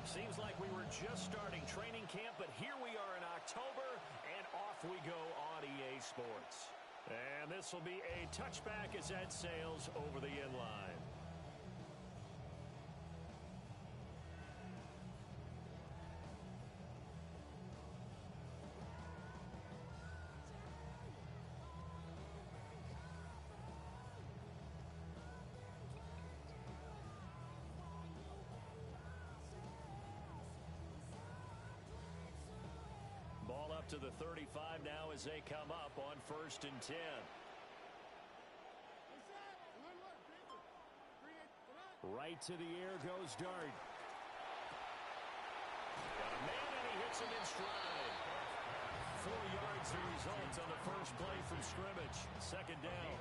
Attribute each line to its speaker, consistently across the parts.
Speaker 1: Seems like we were just starting training camp, but here we are in October, and off we go on EA Sports. And this will be a touchback as that sails over the end line. Ball up to the 35 now as they come up on 1st and 10. Right to the air goes Dart. Got a man and he hits him in stride. 4 yards the result on the first play from scrimmage. 2nd down.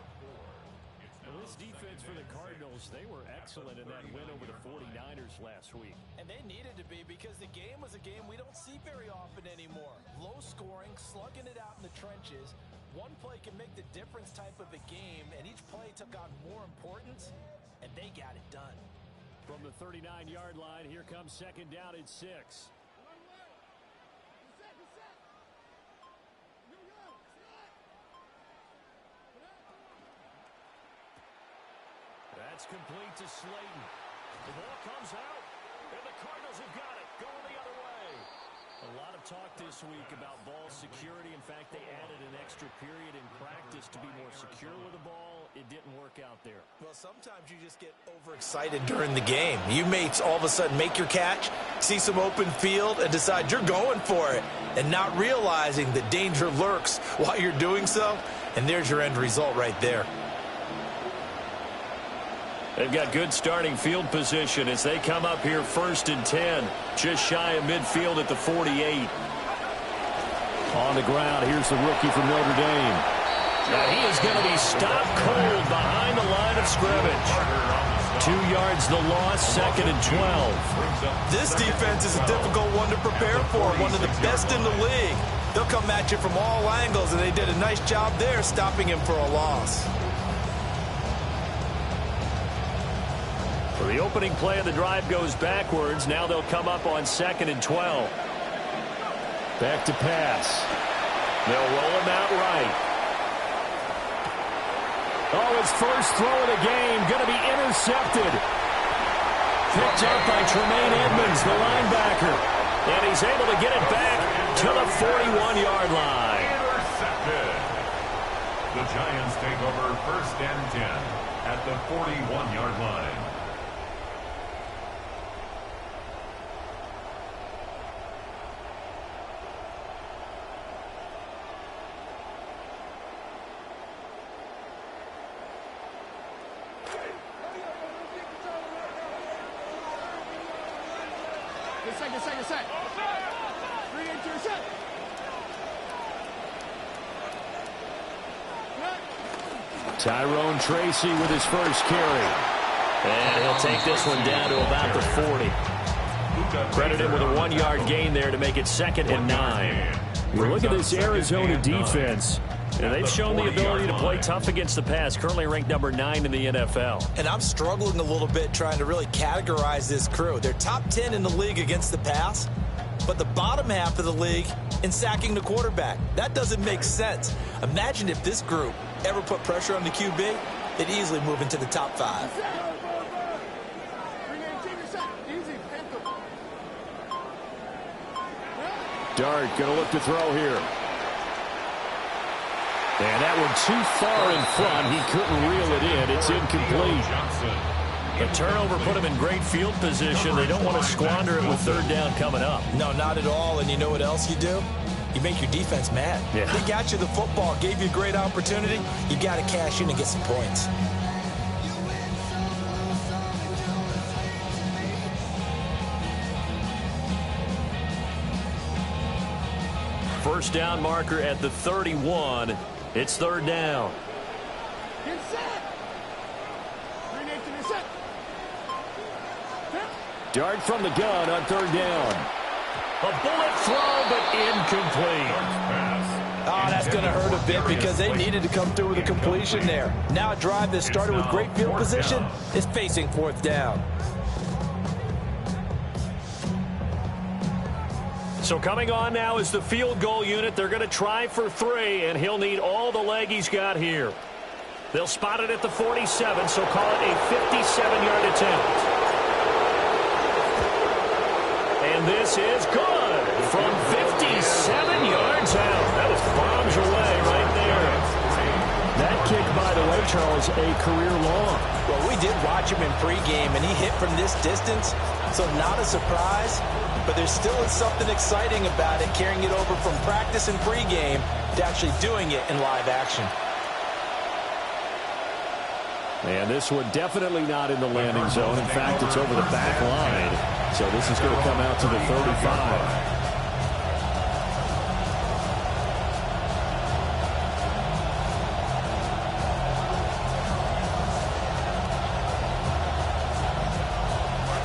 Speaker 1: Well, this defense for the Cardinals, they were excellent in that win over the 49ers last week.
Speaker 2: And they needed to be because the game was a game we don't see very often anymore. Low scoring, slugging it out in the trenches. One play can make the difference type of a game, and each play took on more importance, and they got it done.
Speaker 1: From the 39-yard line, here comes 2nd down at 6. That's complete to Slayton. The ball comes out, and the Cardinals have got it, going the other way. A lot of talk this week about ball security. In fact, they added an extra period in practice to be more secure with the ball. It didn't work out there.
Speaker 2: Well, sometimes you just get overexcited during the game. You mates all of a sudden make your catch, see some open field, and decide you're going for it, and not realizing the danger lurks while you're doing so, and there's your end result right there.
Speaker 1: They've got good starting field position as they come up here 1st and 10. Just shy of midfield at the 48. On the ground, here's the rookie from Notre Dame. Now he is going to be stopped cold behind the line of scrimmage. 2 yards the loss, 2nd and 12.
Speaker 2: This defense is a difficult one to prepare for, one of the best in the league. They'll come at you from all angles, and they did a nice job there stopping him for a loss.
Speaker 1: For the opening play of the drive goes backwards. Now they'll come up on 2nd and 12. Back to pass. They'll roll him out right. Oh, his first throw of the game going to be intercepted. Picked up by Tremaine Edmonds, the linebacker. And he's able to get it back to the 41-yard line.
Speaker 3: Intercepted. The Giants take over 1st and 10 at the 41-yard line.
Speaker 4: Second. 3 into your set.
Speaker 1: Tyrone Tracy with his first carry. And he'll take this one down to about the 40. Credited with a 1-yard gain there to make it 2nd and 9. You look at this Arizona defense. And they've shown the ability to play tough against the pass, currently ranked number 9 in the NFL.
Speaker 2: And I'm struggling a little bit trying to really categorize this crew. They're top 10 in the league against the pass, but the bottom half of the league in sacking the quarterback. That doesn't make sense. Imagine if this group ever put pressure on the QB, they'd easily move into the top 5.
Speaker 1: Dart going to look to throw here. And that one too far in front. He couldn't reel it in. It's incomplete. The turnover put him in great field position. They don't want to squander it with 3rd down coming up.
Speaker 2: No, not at all. And you know what else you do? You make your defense mad.
Speaker 1: Yeah.
Speaker 2: They got you the football, gave you a great opportunity. You got to cash in and get some points.
Speaker 1: First down marker at the 31. It's 3rd down.
Speaker 4: Get set. 3 into your set.
Speaker 1: Dart from the gun on 3rd down. A bullet throw, but incomplete.
Speaker 2: Oh, that's going to hurt a bit because they needed to come through with a completion there. Now a drive that started with great field position is facing 4th down.
Speaker 1: So coming on now is the field goal unit. They're going to try for 3, and he'll need all the leg he's got here. They'll spot it at the 47, so call it a 57-yard attempt. And this is good from 57 yards out. That was bombs away right there. That kick, by the way, Charles, a career long.
Speaker 2: Well, we did watch him in pregame, and he hit from this distance, so not a surprise. But there still is something exciting about it, carrying it over from practice and pregame to actually doing it in live action.
Speaker 1: And this one definitely not in the landing zone. In fact, it's over the back line. So this is going to come out to the 35.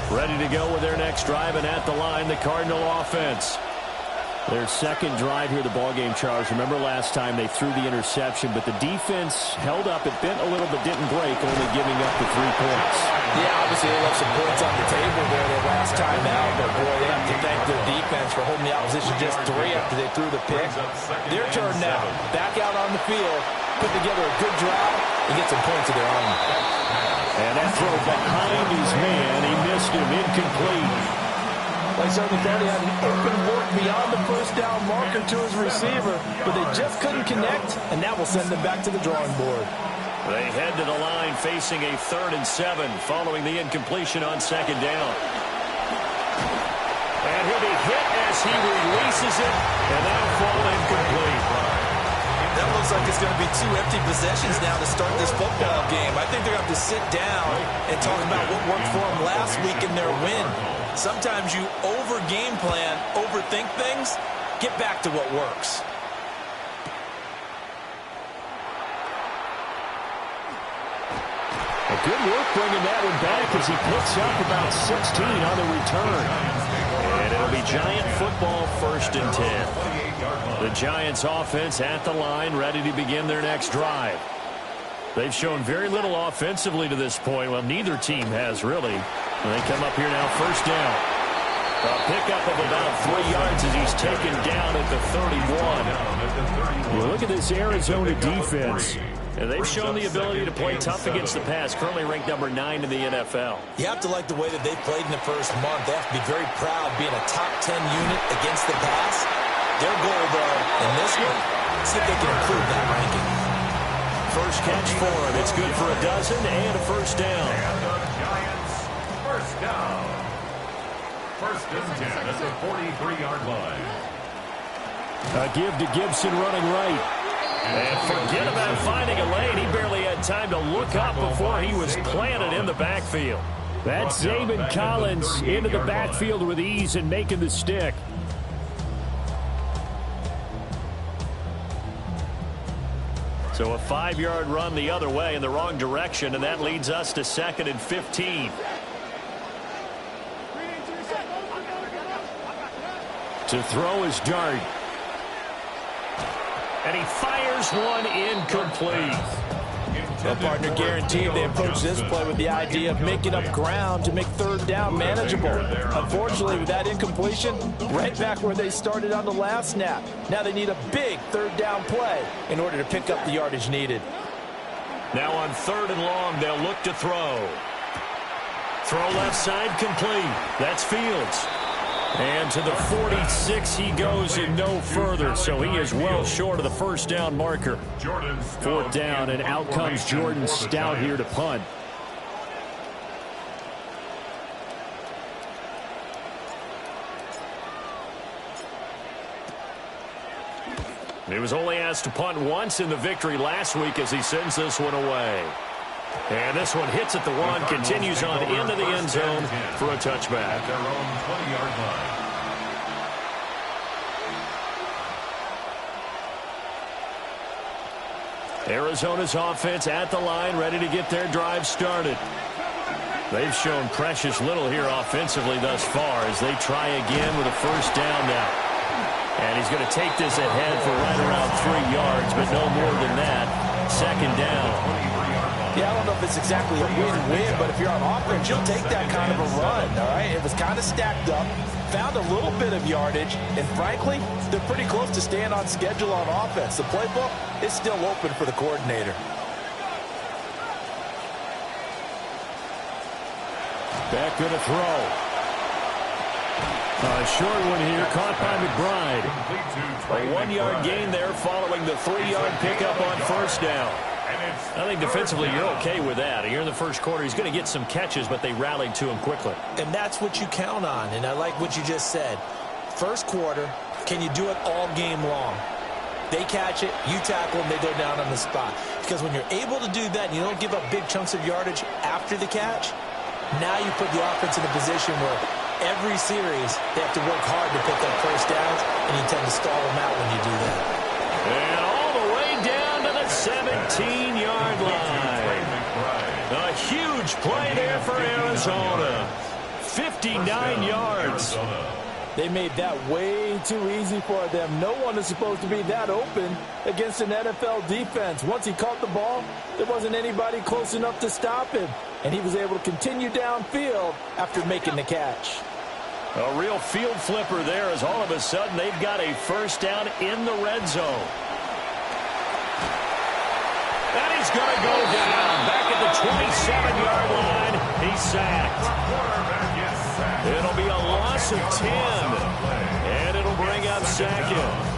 Speaker 1: Ready to go with their next drive, and at the line, the Cardinal offense. Their second drive here, the ballgame, Charles. Remember last time they threw the interception, but the defense held up. It bent a little but didn't break, only giving up the 3 points.
Speaker 2: Yeah, obviously they left some points on the table there their last time out, but boy, they have to thank their defense for holding the opposition just 3 after they threw the pick. Their turn now. Back out on the field, put together a good drive, and get some points of their own.
Speaker 1: And that throw behind his man, he missed him, incomplete.
Speaker 2: They certainly thought he had an open look beyond the first down marker to his receiver, but they just couldn't connect, and that will send them back to the drawing board.
Speaker 1: They head to the line facing a 3rd and 7 following the incompletion on 2nd down. And he'll be hit as he releases it, and that'll fall incomplete.
Speaker 2: That looks like it's going to be 2 empty possessions now to start this football game. I think they're going to have to sit down and talk about what worked for them last week in their win. Sometimes you over-game plan, overthink things, get back to what works.
Speaker 1: A good work bringing that one back as he picks up about 16 on the return. And it'll be Giant football, 1st and 10. The Giants offense at the line, ready to begin their next drive. They've shown very little offensively to this point. Well, neither team has really. And they come up here now, 1st down. A pickup of about 3 yards as he's taken down at the 31. You look at this Arizona defense. And they've shown the ability to play tough against the pass, currently ranked number 9 in the NFL.
Speaker 2: You have to like the way that they played in the first month. They have to be very proud being a top 10 unit against the pass. Their goal, though, in this one, see if they can improve that ranking.
Speaker 1: First catch for him. It's good for a dozen and a 1st down.
Speaker 3: And the Giants, 1st down. 1st and 10 at the 43-yard line.
Speaker 1: A give to Gibson running right. And forget about finding a lane. He barely had time to look up before he was planted in the backfield. That's Zaven Collins into the backfield with ease and making the stick. So a 5-yard run the other way in the wrong direction, and that leads us to 2nd and 15. To throw is Dart. And he fires one incomplete.
Speaker 2: Well, partner, guaranteed they approach this play with the idea of making up ground to make 3rd down manageable. Unfortunately, with that incompletion, right back where they started on the last snap. Now they need a big 3rd down play in order to pick up the yardage needed.
Speaker 1: Now on 3rd and long, they'll look to throw. Throw left side complete. That's Fields. And to the 46 he goes and no further, so he is well short of the 1st down marker. 4th down, and out comes Jordan Stout here to punt. He was only asked to punt once in the victory last week as he sends this one away. And this one hits at the 1, continues on into the end zone for a touchback.
Speaker 3: At their own 20-yard line.
Speaker 1: Arizona's offense at the line, ready to get their drive started. They've shown precious little here offensively thus far as they try again with a 1st down now. And he's going to take this ahead for right around 3 yards, but no more than that. 2nd down.
Speaker 2: Yeah, I don't know if it's exactly a win-win, but if you're on offense, you'll take that kind of a run, all right? It was kind of stacked up, found a little bit of yardage, and frankly, they're pretty close to staying on schedule on offense. The playbook is still open for the coordinator.
Speaker 1: Back to the throw. A short one here, caught by McBride. A 1-yard gain there following the 3-yard pickup on first down. I think defensively you're okay with that. Here in the first quarter, he's going to get some catches, but they rallied to him quickly.
Speaker 2: And that's what you count on, and I like what you just said. First quarter, can you do it all game long? They catch it, you tackle them, they go down on the spot. Because when you're able to do that and you don't give up big chunks of yardage after the catch, now you put the offense in a position where every series they have to work hard to pick up first downs, and you tend to stall them out when you do that.
Speaker 1: And all the way down to the 17-yard line. A huge play there for Arizona. 59 yards.
Speaker 5: They made that way too easy for them. No one is supposed to be that open against an NFL defense. Once he caught the ball, there wasn't anybody close enough to stop him. And he was able to continue downfield after making the catch.
Speaker 1: A real field flipper there as all of a sudden they've got a first down in the red zone. And he's going to go down. Back at the 27-yard line. He's sacked. It'll be a loss of 10. And it'll bring up second.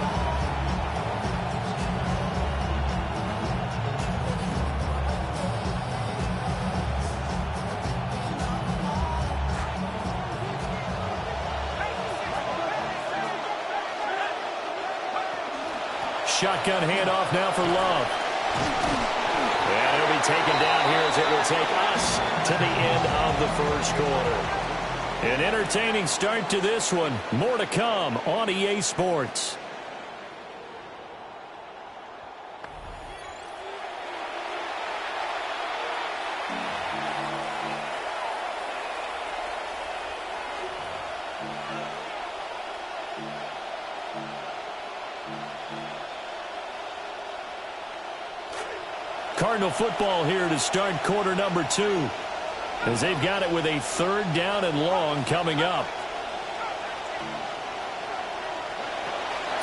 Speaker 1: Shotgun handoff now for Love. And it'll be taken down here as it will take us to the end of the first quarter. An entertaining start to this one. More to come on EA Sports. Cardinal football here to start quarter number 2. As they've got it with a 3rd down and long coming up.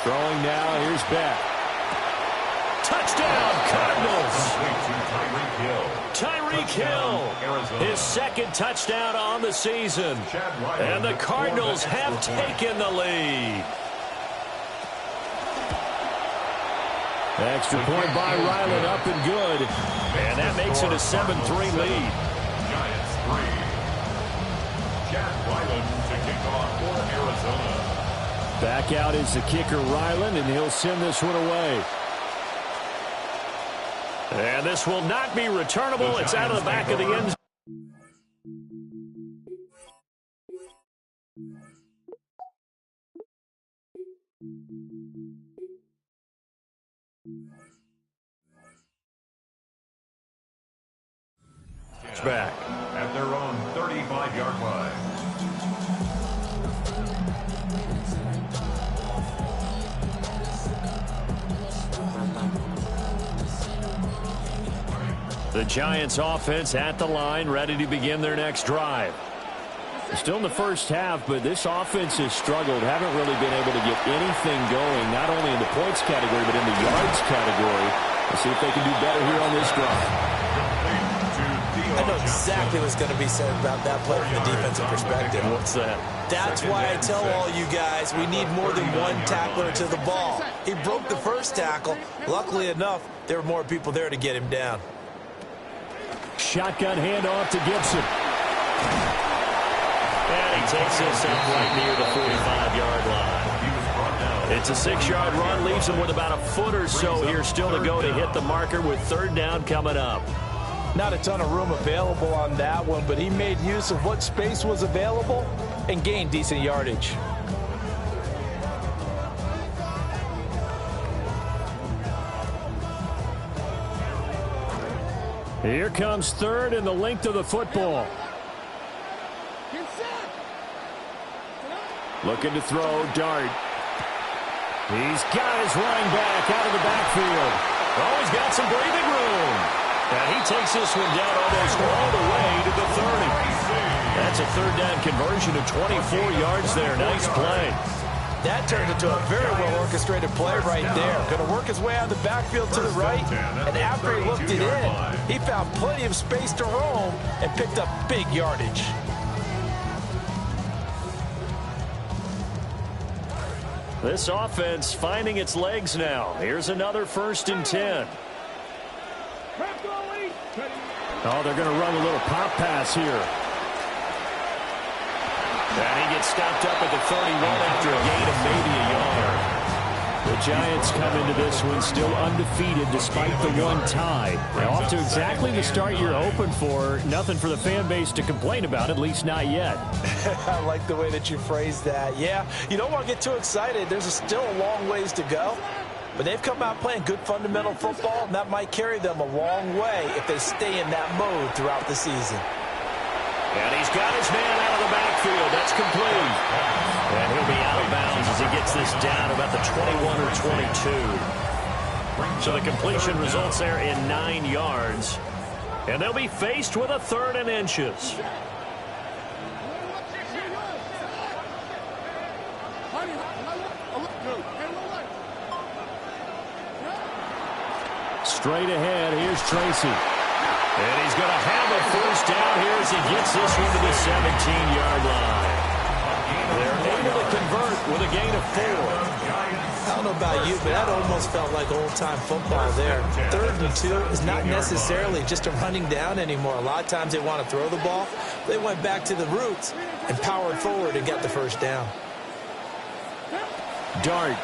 Speaker 1: Throwing now, here's Beck. Touchdown, Cardinals! Tyreek Hill, his 2nd touchdown on the season. And the Cardinals have taken the lead. Extra point by Ryland, up and good. And that makes it a 7-3 lead.
Speaker 3: Giants 3. Chad Ryland to kick off for Arizona.
Speaker 1: Back out is the kicker, Ryland, and he'll send this one away. And this will not be returnable. It's out of the back of the end zone. Back
Speaker 3: at their own 35-yard line.
Speaker 1: The Giants offense at the line, ready to begin their next drive. Still in the first half, but this offense has struggled. Haven't really been able to get anything going, not only in the points category, but in the yards category. Let's see if they can do better here on this drive.
Speaker 2: I know exactly what's going to be said about that play from the defensive perspective.
Speaker 1: What's that?
Speaker 2: That's why I tell all you guys we need more than one tackler to the ball. He broke the first tackle. Luckily enough, there were more people there to get him down.
Speaker 1: Shotgun handoff to Gibson. And he takes this up right near the 45-yard line. It's a 6-yard run, leaves him with about a foot or so here still to go to hit the marker with 3rd down coming up.
Speaker 5: Not a ton of room available on that one, but he made use of what space was available and gained decent yardage.
Speaker 1: Here comes 3rd and the length of the football. Looking to throw, Dart. He's got his running back out of the backfield. Oh, he's got some breathing room. And he takes this one down almost all the way to the 30. That's a third down conversion of 24 yards there. Nice play.
Speaker 2: That turned into a very well-orchestrated play right there. Going to work his way out of the backfield to the right, and after he looked it in, he found plenty of space to roam and picked up big yardage.
Speaker 1: This offense finding its legs now. Here's another 1st and 10. Oh, they're going to run a little pop pass here. And he gets stopped up at the 31 after a gain of maybe a yard. The Giants come into this one still undefeated despite the one tie. They're off to exactly the start you're hoping for. Nothing for the fan base to complain about, at least not yet.
Speaker 2: I like the way that you phrased that. Yeah, you don't want to get too excited. There's still a long ways to go. But they've come out playing good fundamental football, and that might carry them a long way if they stay in that mode throughout the season.
Speaker 1: And he's got his man out of the backfield. That's complete. And he'll be out of bounds as he gets this down about the 21 or 22. So the completion results there in 9 yards. And they'll be faced with a 3rd and inches. Straight ahead, here's Tracy. And he's going to have a 1st down here as he gets this one to the 17-yard line. They're able to convert with a gain of 4.
Speaker 2: I don't know about you, but that almost felt like old-time football there. 3rd and 2 is not necessarily just a running down anymore. A lot of times they want to throw the ball. They went back to the roots and powered forward and got the 1st down.
Speaker 1: Dart.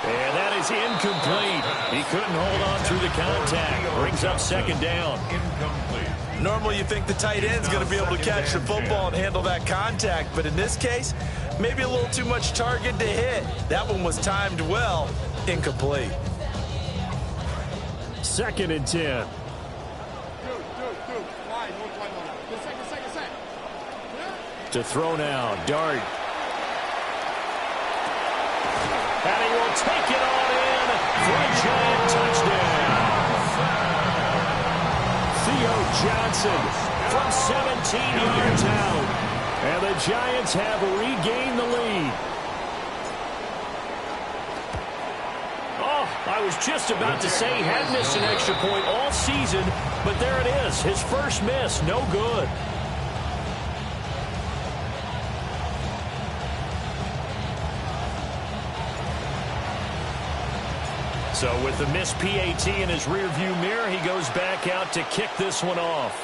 Speaker 1: And that is incomplete. He couldn't hold on through the contact. Brings up 2nd down.
Speaker 3: Incomplete.
Speaker 2: Normally you think the tight end's going to be able to catch the football and handle that contact, but in this case, maybe a little too much target to hit. That one was timed well. Incomplete.
Speaker 1: 2nd and 10. To throw now, Dart. And he will take it on in for a Giant touchdown. Theo Johnson from 17 yards out. And the Giants have regained the lead. Oh, I was just about to say he had missed an extra point all season, but there it is. His first miss, no good. So with the missed PAT in his rearview mirror, he goes back out to kick this one off.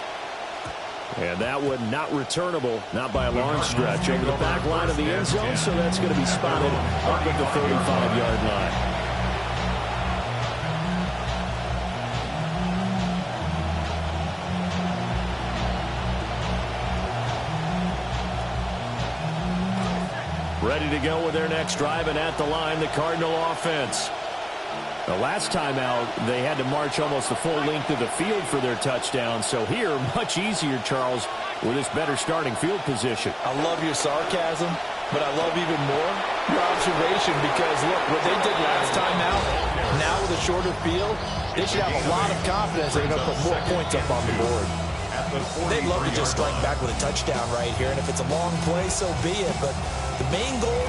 Speaker 1: And that one not returnable, not by a long stretch, over the back line of the end zone, so that's going to be spotted up at the 35-yard line. Ready to go with their next drive, and at the line, the Cardinal offense. The last time out, they had to march almost the full length of the field for their touchdown. So here, much easier, Charles, with this better starting field position.
Speaker 2: I love your sarcasm, but I love even more your observation because, look, what they did last time out, now with a shorter field, they should have a lot of confidence they're going to put more points up on the board. They'd love to just strike back with a touchdown right here, and if it's a long play, so be it. But the main goal,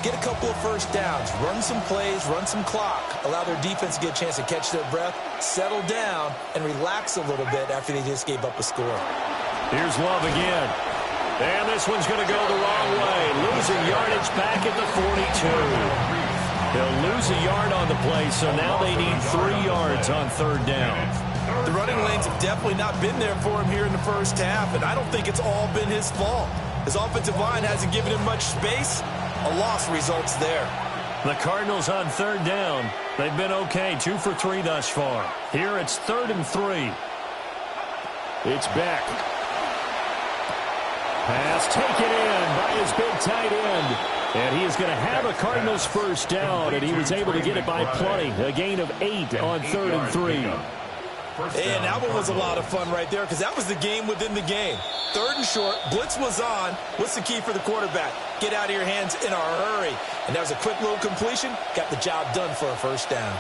Speaker 2: get a couple of 1st downs, run some plays, run some clock, allow their defense to get a chance to catch their breath, settle down, and relax a little bit after they just gave up a score.
Speaker 1: Here's Love again. And this one's going to go the wrong way. Losing yardage back at the 42. They'll lose a yard on the play, so now they need 3 yards on 3rd down.
Speaker 2: The running lanes have definitely not been there for him here in the first half, and I don't think it's all been his fault. His offensive line hasn't given him much space. A loss results there.
Speaker 1: The Cardinals on 3rd down. They've been okay, 2 for 3 thus far. Here it's 3rd and 3. It's Beck. Pass taken in by his big tight end. And he is going to have a Cardinals 1st down, and he was able to get it by plenty. A gain of 8 on 3rd and 3.
Speaker 2: And that one was a lot of fun right there because that was the game within the game. 3rd and short, blitz was on. What's the key for the quarterback? Get out of your hands in a hurry. And that was a quick little completion. Got the job done for a 1st down.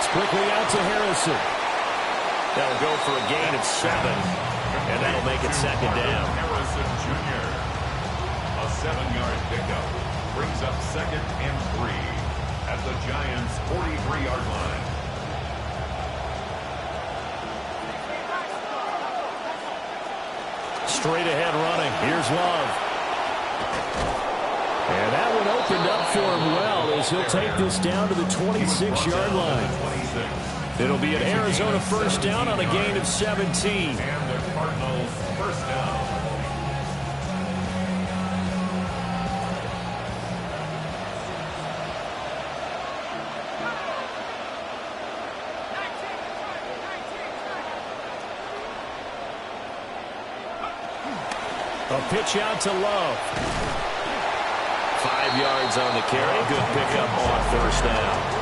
Speaker 1: It's quickly out to Harrison. That'll go for a gain of 7, and that'll make it second down.
Speaker 3: Harrison Jr. A 7-yard pickup brings up 2nd and 3 at the Giants' 43-yard line.
Speaker 1: Straight ahead running. Here's Love. And that one opened up for him well as he'll take this down to the 26-yard line. It'll be an Arizona first down on a gain of 17.
Speaker 3: And the Cardinals first down.
Speaker 1: A pitch out to Love. 5 yards on the carry. Good pickup on first down.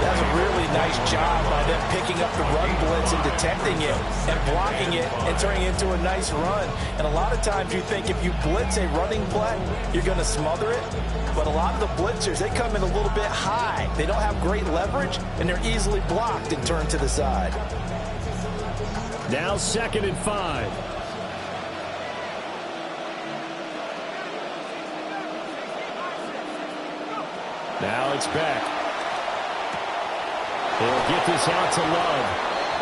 Speaker 5: That's a really nice job by them picking up the run blitz and detecting it and blocking it and turning it into a nice run. And a lot of times you think if you blitz a running play, you're going to smother it. But a lot of the blitzers, they come in a little bit high. They don't have great leverage, and they're easily blocked and turned to the side.
Speaker 1: Now 2nd and 5. Now it's back. They'll get this out to Love.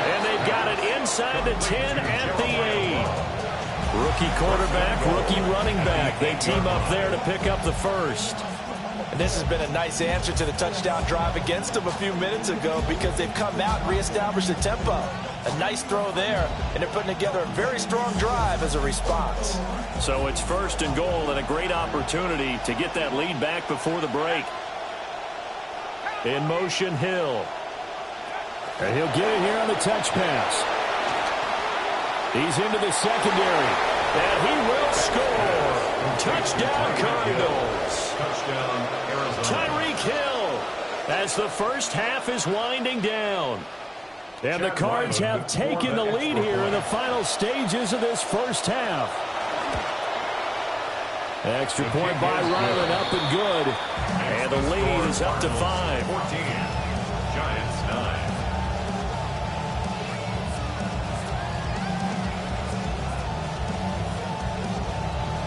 Speaker 1: And they've got it inside the 10 at the 8. Rookie quarterback, rookie running back. They team up there to pick up the first.
Speaker 5: And this has been a nice answer to the touchdown drive against them a few minutes ago because they've come out and reestablished the tempo. A nice throw there, and they're putting together a very strong drive as a response.
Speaker 1: So it's 1st and goal and a great opportunity to get that lead back before the break. In motion, Hill. And he'll get it here on the touch pass. He's into the secondary. And he will score. Touchdown, Cardinals.
Speaker 3: Touchdown, Arizona.
Speaker 1: Tyreek Hill as the first half is winding down. And the Cards have taken the lead here in the final stages of this first half. Extra point by Ryland, up and good. And the lead is up to 5.
Speaker 3: 14. Giants 9.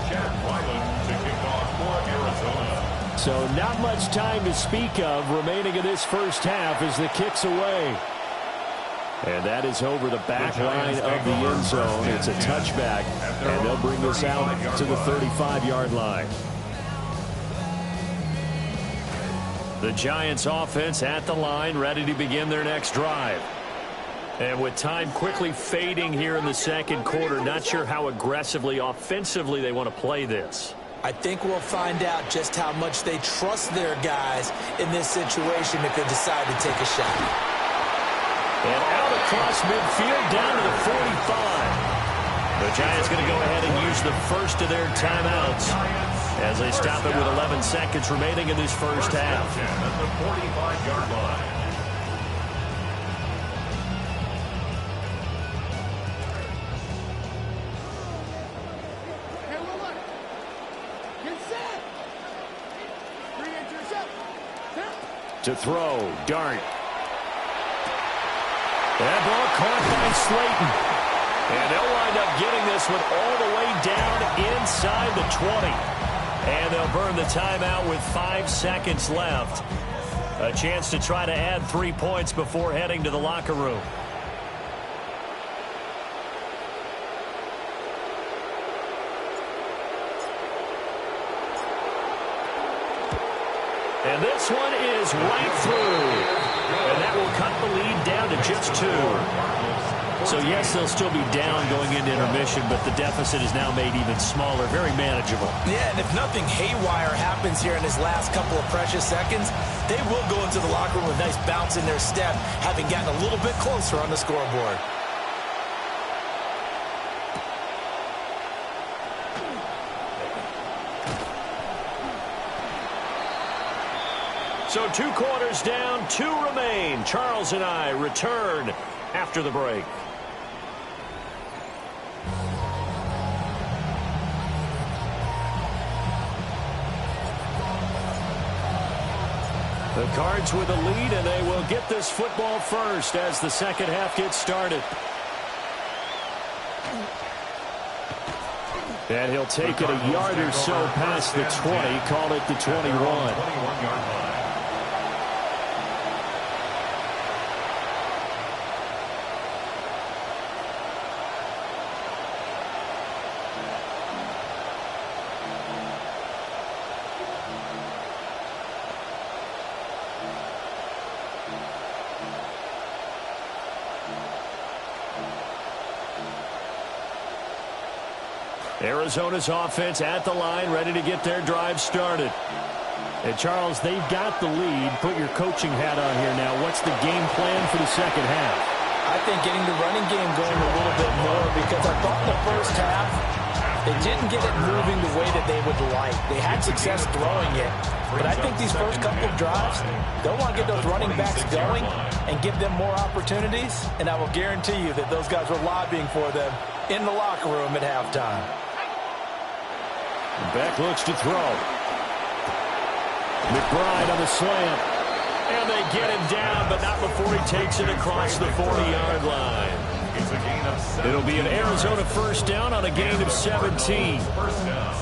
Speaker 3: Chad Ryland to kick off for Arizona.
Speaker 1: So not much time to speak of remaining in this first half as the kick's away. And that is over the back line of the end zone. It's a touchback, and they'll bring this out to the 35-yard line. The Giants offense at the line, ready to begin their next drive. And with time quickly fading here in the second quarter, not sure how aggressively, offensively they want to play this.
Speaker 2: I think we'll find out just how much they trust their guys in this situation if they decide to take a shot.
Speaker 1: And out across midfield down to the 45. The Giants going to go ahead and use the first of their timeouts as they stop it with 11 seconds remaining in this first half.
Speaker 3: At the 45-yard line.
Speaker 4: Okay, well, look. Get set. 3 intercept.
Speaker 1: To throw, Dart. That ball caught by Slayton. And they'll wind up getting this one all the way down inside the 20. And they'll burn the timeout with 5 seconds left. A chance to try to add 3 points before heading to the locker room. And this one is right through. And that will cut the lead down to just 2. So, yes, they'll still be down going into intermission, but the deficit is now made even smaller, very manageable.
Speaker 2: Yeah, and if nothing haywire happens here in his last couple of precious seconds, they will go into the locker room with a nice bounce in their step, having gotten a little bit closer on the scoreboard.
Speaker 1: So 2 quarters down, 2 remain. Charles and I return after the break. The Cards with the lead, and they will get this football first as the second half gets started. And he'll take it a yard or so past the 20, call it the 21.
Speaker 3: 21-yard line.
Speaker 1: Arizona's offense at the line, ready to get their drive started. And Charles, they've got the lead. Put your coaching hat on here now. What's the game plan for the second half?
Speaker 5: I think getting the running game going a little bit more, because I thought in the first half they didn't get it moving the way that they would like. They had success throwing it. But I think these first couple of drives, they'll want to get those running backs going and give them more opportunities. And I will guarantee you that those guys were lobbying for them in the locker room at halftime.
Speaker 1: Beck looks to throw. McBride on the slant. And they get him down, but not before he takes it across the 40-yard line.
Speaker 3: It's a gain of 7.
Speaker 1: It'll be an Arizona first down on a gain of 17.
Speaker 3: First down.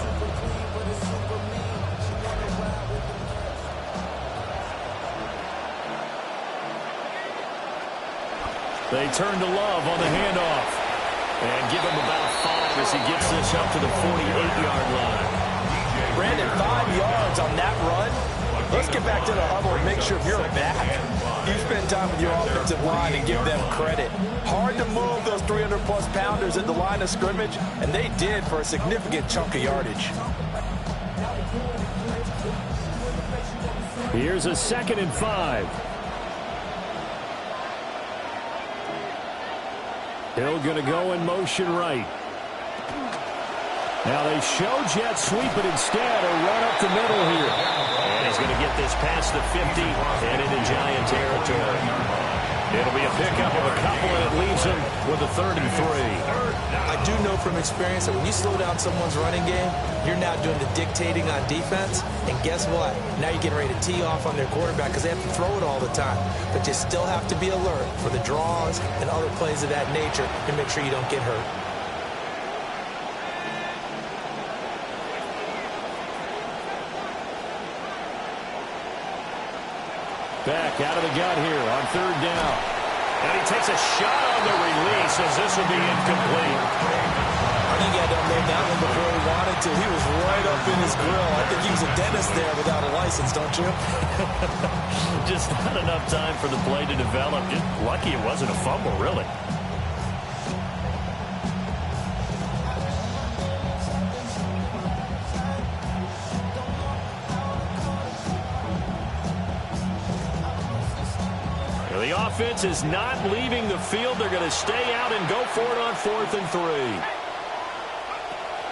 Speaker 1: They turn to Love on the handoff. And give him about 5 as he gets this up to the 48-yard line.
Speaker 5: Brandon, 5 yards on that run. Let's get back to the huddle and make sure if you're a back, you spend time with your offensive line and give them credit. Hard to move those 300-plus pounders at the line of scrimmage, and they did for a significant chunk of yardage.
Speaker 1: Here's a 2nd and 5. Hill going to go in motion right. Now they show jet sweep, but instead a run up the middle here. And he's going to get this past the 50 and into Giant territory. It'll be a pickup of a couple, and it leaves him with a 3rd and 3.
Speaker 2: I do know from experience that when you slow down someone's running game, you're now doing the dictating on defense. And guess what? Now you're getting ready to tee off on their quarterback because they have to throw it all the time. But you still have to be alert for the draws and other plays of that nature to make sure you don't get hurt.
Speaker 1: Back out of the gun here on 3rd down. And he takes a shot on the release as this will be incomplete.
Speaker 2: I think he had to unload that one before he wanted to. He was right up in his grill. I think he was a dentist there without a license, don't you?
Speaker 1: Just not enough time for the play to develop. Just lucky it wasn't a fumble, really. The offense is not leaving the field. They're going to stay out and go for it on 4th and 3.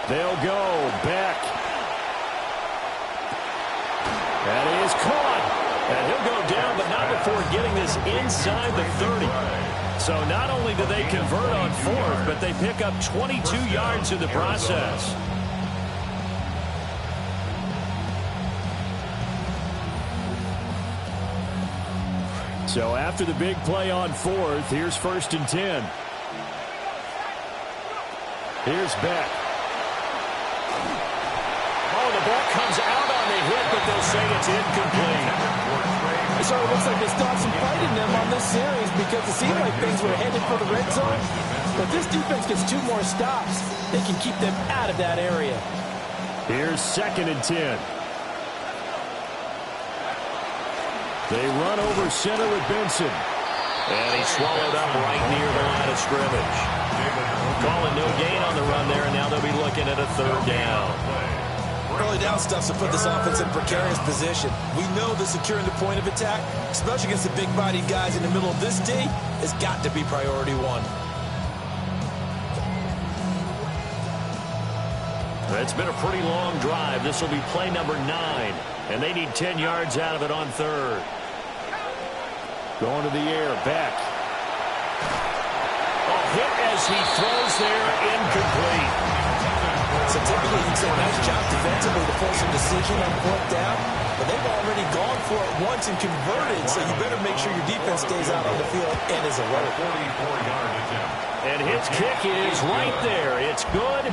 Speaker 1: They'll go back. That is caught. And he'll go down, but not before getting this inside the 30. So not only do they convert on 4th, but they pick up 22 yards in the process. So after the big play on 4th, here's 1st and 10. Here's Beck. Oh, the ball comes out on the hit, but they'll say it's incomplete.
Speaker 5: It sort of looks like they still have some fight in them on this series because it seemed like things were headed for the red zone. But this defense gets 2 more stops. They can keep them out of that area.
Speaker 1: Here's 2nd and 10. They run over center with Benson. And he's swallowed up right near the line of scrimmage. Calling no gain on the run there, and now they'll be looking at a 3rd down.
Speaker 2: Early down stuff's to put this offense in precarious position. We know that securing the point of attack, especially against the big-bodied guys in the middle of this D, has got to be priority 1.
Speaker 1: It's been a pretty long drive. This will be play number 9, and they need 10 yards out of it on 3rd. Going to the air, back. A hit as he throws there, incomplete.
Speaker 2: So typically you'd say nice job defensively to force a decision on fourth down, but they've already gone for it once and converted, so you better make sure your defense stays out on the field and is alert.
Speaker 3: 44-yard attempt.
Speaker 1: And his kick is right there. It's good,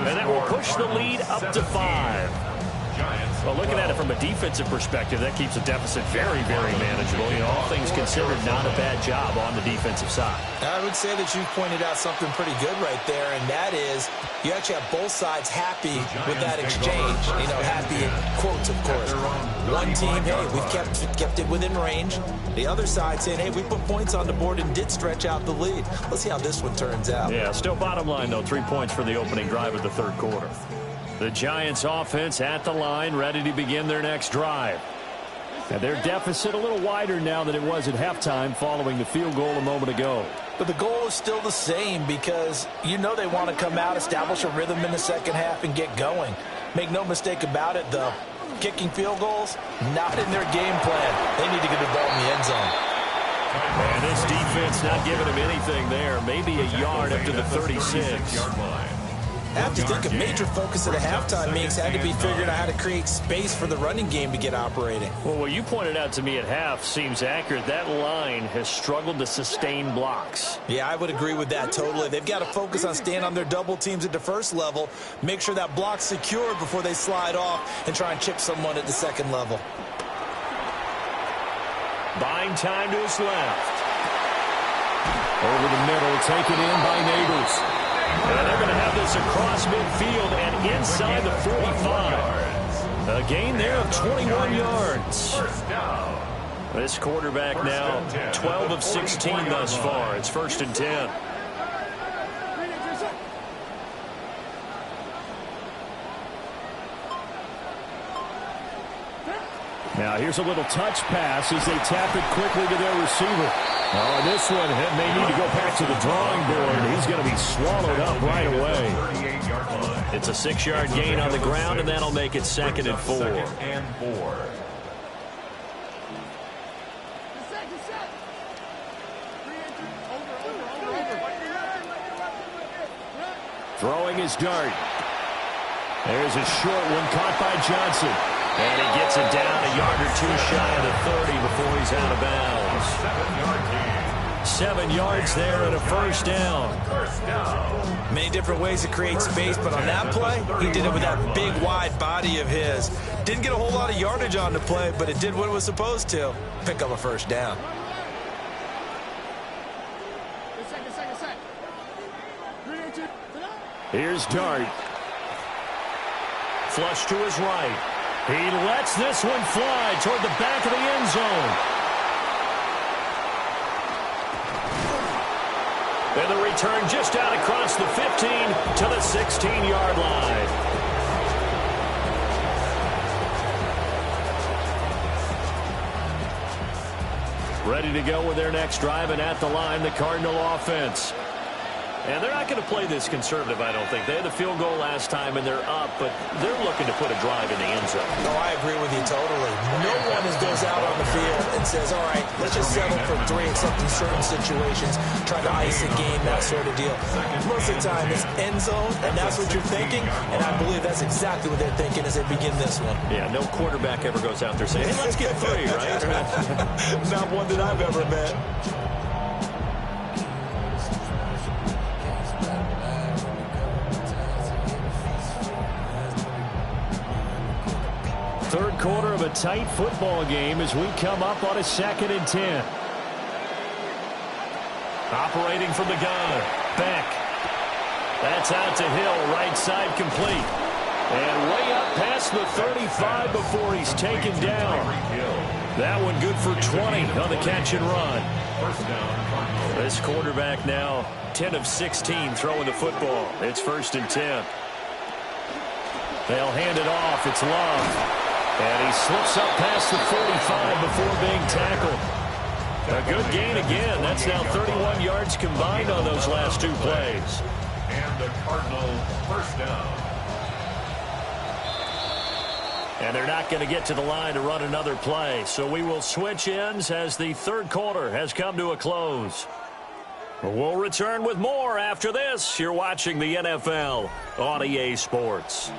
Speaker 1: and that will push the lead up to 5. Well, looking at it from a defensive perspective, that keeps the deficit very, very manageable. You know, all things considered, not a bad job on the defensive side.
Speaker 2: I would say that you pointed out something pretty good right there, and that is you actually have both sides happy with that exchange. You know, happy in quotes, of course. One team, hey, we've kept it within range. The other side saying, hey, we put points on the board and did stretch out the lead. Let's see how this one turns out.
Speaker 1: Yeah, still bottom line, though, 3 points for the opening drive of the third quarter. The Giants offense at the line, ready to begin their next drive. And their deficit a little wider now than it was at halftime following the field goal a moment ago.
Speaker 2: But the goal is still the same because you know they want to come out, establish a rhythm in the second half, and get going. Make no mistake about it, though. Kicking field goals, not in their game plan. They need to get the ball in the end zone.
Speaker 1: And this defense not giving him anything there. Maybe a yard up to the 36.
Speaker 2: I have to think a major focus of the halftime meetings had to be figuring out how to create space for the running game to get operating.
Speaker 1: Well, what you pointed out to me at half seems accurate. That line has struggled to sustain blocks.
Speaker 2: Yeah, I would agree with that totally. They've got to focus on staying on their double teams at the first level, make sure that block's secured before they slide off and try and chip someone at the second level.
Speaker 1: Buying time to his left. Over the middle, taken in by Neighbors. And they're going to have this across midfield and inside the 45. A gain there of 21 yards. This quarterback now 12 of 16 thus far. It's 1st and 10. Now here's a little touch pass as they tap it quickly to their receiver. Oh, and this one may need to go back to the drawing board. He's going to be swallowed up right away. It's a 6-yard gain on the ground, and that'll make it 2nd and 4. Throwing his dart. There's a short one caught by Johnson. And he gets it down a yard or 2 shy of the 30 before he's out of bounds. 7 yards there and a first down.
Speaker 2: Many different ways to create space, but on that play, he did it with that big, wide body of his. Didn't get a whole lot of yardage on the play, but it did what it was supposed to. Pick up a first down.
Speaker 1: Here's Dart. Flush to his right. He lets this one fly toward the back of the end zone. And the return just out across the 15 to the 16-yard line. Ready to go with their next drive, and at the line, the Cardinal offense. And they're not going to play this conservative, I don't think. They had the field goal last time, and they're up, but they're looking to put a drive in the end zone.
Speaker 2: No, I agree with you totally. No one goes out on the field and says, all right, let's just settle for 3, except in certain situations, try to ice a game, that sort of deal. Most of the time, it's end zone, and that's what you're thinking, and I believe that's exactly what they're thinking as they begin this one.
Speaker 1: Yeah, no quarterback ever goes out there saying, hey, let's get 3, right?
Speaker 2: Not one that I've ever met.
Speaker 1: Third quarter of a tight football game as we come up on a 2nd and 10. Operating from the gun, Beck. That's out to Hill, right side complete. And way up past the 35 before he's taken down. That one good for 20 on the catch and run. This quarterback now 10 of 16 throwing the football. It's 1st and 10. They'll hand it off. It's Love. And he slips up past the 45 before being tackled. A good gain again. That's now 31 yards combined on those last 2 plays.
Speaker 3: And the Cardinal first down.
Speaker 1: And they're not going to get to the line to run another play. So we will switch ends as the third quarter has come to a close. We'll return with more after this. You're watching the NFL on EA Sports.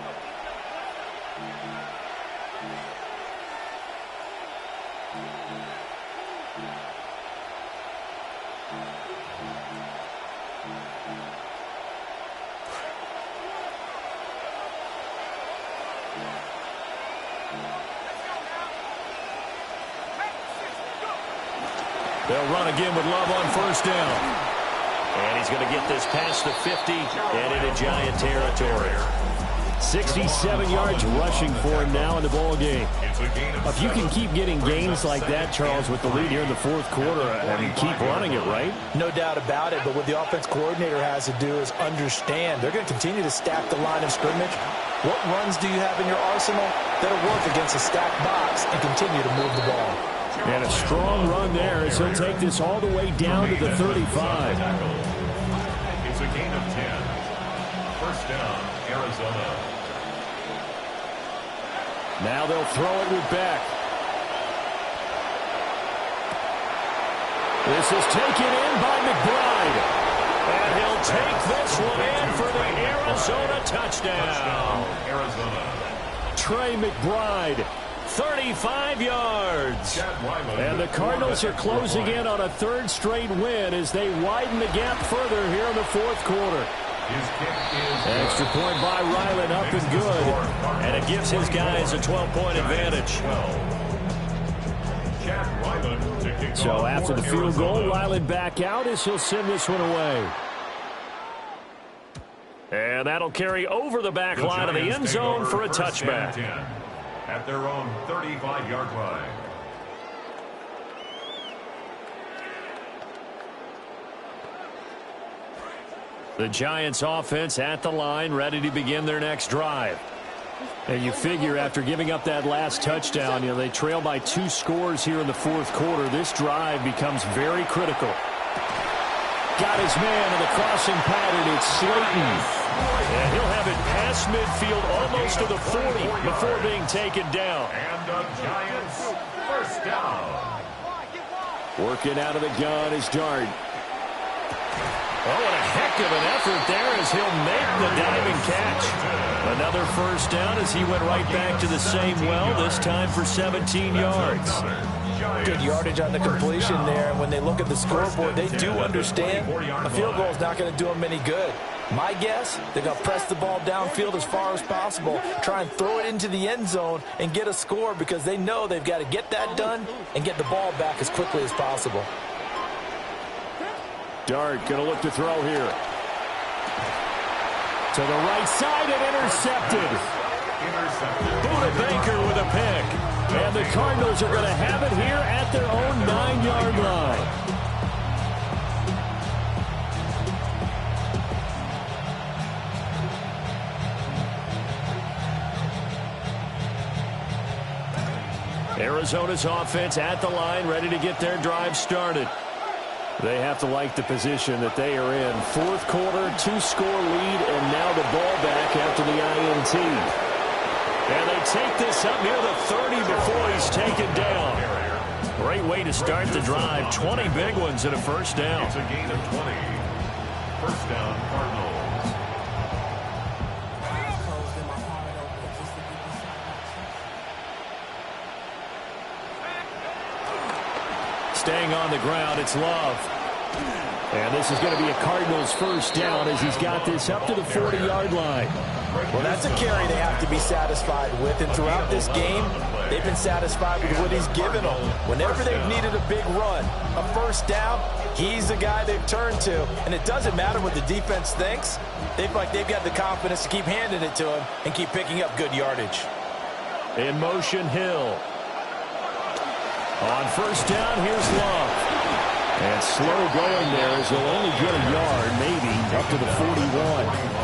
Speaker 1: They'll run again with Love on first down. And he's going to get this past the 50 and into Giant territory. 67 yards rushing for him now in the ball game. If you can keep getting gains like that, Charles, with the lead here in the fourth quarter, I mean, keep running it, right?
Speaker 5: No doubt about it, but what the offense coordinator has to do is understand they're going to continue to stack the line of scrimmage. What runs do you have in your arsenal that'll work against a stacked box and continue to move the ball?
Speaker 1: And a strong run there as he'll take this all the way down to the 35.
Speaker 3: It's a gain of 10. First down, Arizona.
Speaker 1: Now they'll throw it with Beck. This is taken in by McBride. And he'll take this one in for the Arizona touchdown.
Speaker 3: Arizona.
Speaker 1: Trey McBride. 35 yards. And the Cardinals are closing in on a third straight win as they widen the gap further here in the fourth quarter. Extra point by Ryland, up and good. And it gives his guys a 12-point advantage. So after the field goal, Ryland back out as he'll send this one away. And that'll carry over the back line of the end zone for a touchback.
Speaker 3: At their own 35-yard line.
Speaker 1: The Giants offense at the line, ready to begin their next drive. And you figure after giving up that last touchdown, they trail by 2 scores here in the fourth quarter. This drive becomes very critical. Got his man in the crossing pattern. It's Slayton. And he'll have it past midfield almost to the 40 before being taken down.
Speaker 3: And the Giants first down.
Speaker 1: Working out of the gun is Dart. Oh, what a heck of an effort there as he'll make the diving catch. Another first down as he went right back to the same well, this time for 17 yards.
Speaker 5: Good yardage on the completion there. And when they look at the scoreboard, they do understand a field goal is not going to do them any good. My guess, they're going to press the ball downfield as far as possible, try and throw it into the end zone and get a score because they know they've got to get that done and get the ball back as quickly as possible.
Speaker 1: Dart going to look to throw here. To the right side and intercepted. Buda Baker with a pick. And the Cardinals are going to have it here at their own 9-yard line. Arizona's offense at the line, ready to get their drive started. They have to like the position that they are in. Fourth quarter, 2-score lead, and now the ball back after the INT. And they take this up near the 30 before he's taken down. Great way to start the drive. 20 big ones and a first down.
Speaker 3: It's a gain of 20. First down, Cardinals.
Speaker 1: Staying on the ground, it's Love. And this is going to be a Cardinals first down as he's got this up to the 40-yard line.
Speaker 5: Well, that's a carry they have to be satisfied with. And throughout this game, they've been satisfied with what he's given them. Whenever they've needed a big run, a first down, he's the guy they've turned to. And it doesn't matter what the defense thinks. They've got the confidence to keep handing it to him and keep picking up good yardage.
Speaker 1: In motion, Hill. On first down, here's Love. And slow going there as he'll only get a yard, maybe, up to the 41.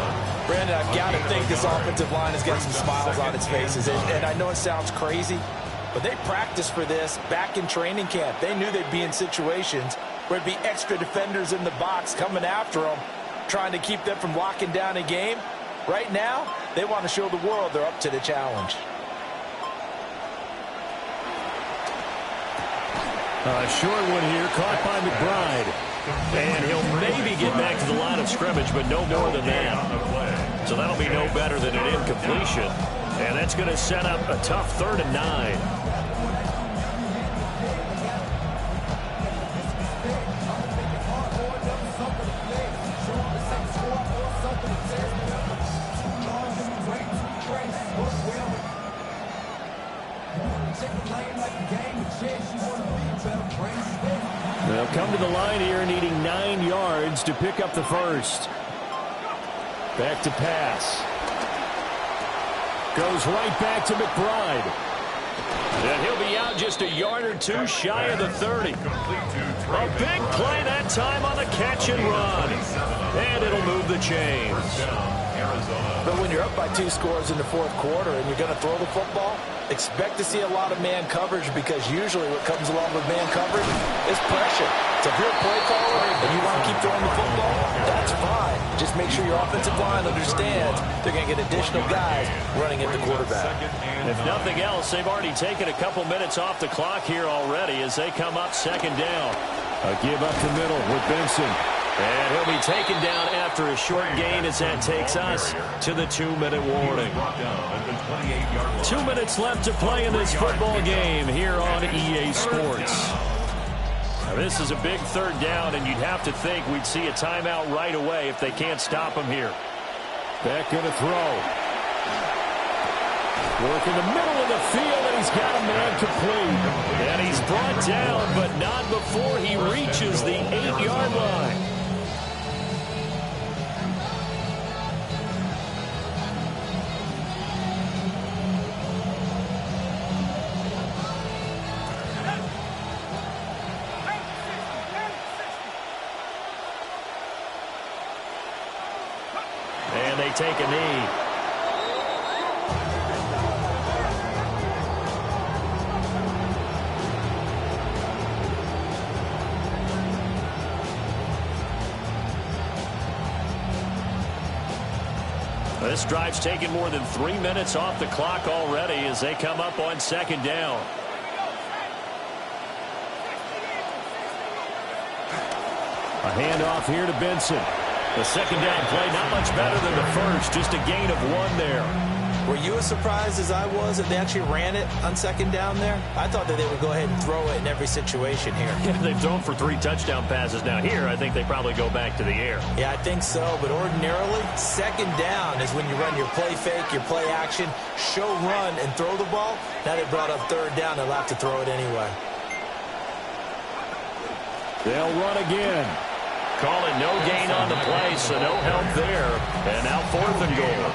Speaker 5: Brandon, I've got to think this offensive line has got some smiles on its faces. And I know it sounds crazy, but they practiced for this back in training camp. They knew they'd be in situations where there'd be extra defenders in the box coming after them, trying to keep them from locking down a game. Right now, they want to show the world they're up to the challenge.
Speaker 1: A short one here, caught by McBride. And he'll maybe get back to the line of scrimmage, but no more than that. So that'll be no better than an incompletion. And that's going to set up a tough 3rd and 9. They'll come to the line here needing 9 yards to pick up the first. Back to pass. Goes right back to McBride. And he'll be out just a yard or two shy of the 30. A big play that time on the catch and run. And it'll move the chains.
Speaker 5: But when you're up by 2 scores in the 4th quarter and you're going to throw the football, expect to see a lot of man coverage, because usually what comes along with man coverage is pressure. So if you're a play caller and you want to keep throwing the football, that's fine. Just make sure your offensive line understands they're going to get additional guys running at the quarterback.
Speaker 1: If nothing else, they've already taken a couple minutes off the clock here already as they come up 2nd down. A give up the middle with Benson. And he'll be taken down after a short gain as that takes us to the 2-minute warning. 2 minutes left to play in this football game here on EA Sports. Now, this is a big 3rd down, and you'd have to think we'd see a timeout right away if they can't stop him here. Back going to throw. Work in the middle of the field, and he's got a man complete. And he's brought down, but not before he reaches the 8-yard line. And they take a knee. This drive's taken more than 3 minutes off the clock already as they come up on 2nd down. A handoff here to Benson. The 2nd down play, not much better than the first, just a gain of 1 there.
Speaker 2: Were you as surprised as I was that they actually ran it on 2nd down there? I thought that they would go ahead and throw it in every situation here.
Speaker 1: Yeah, they've thrown for 3 touchdown passes now. Here, I think they probably go back to the air.
Speaker 2: Yeah, I think so, but ordinarily, 2nd down is when you run your play fake, your play action, show run, and throw the ball. Now they brought up 3rd down, they'll have to throw it anyway.
Speaker 1: They'll run again. Call it no gain on the play, so no help there. And now 4th and goal.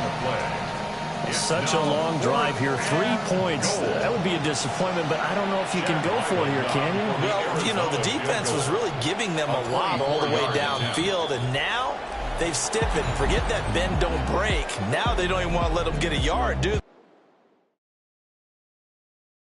Speaker 1: Such a long drive here. 3 points. That would be a disappointment, but I don't know if you can go for it here, can you?
Speaker 2: Well, you know, the defense was really giving them a lot all the way downfield, and now they've stiffened. Forget that bend, don't break. Now they don't even want to let them get a yard, do they?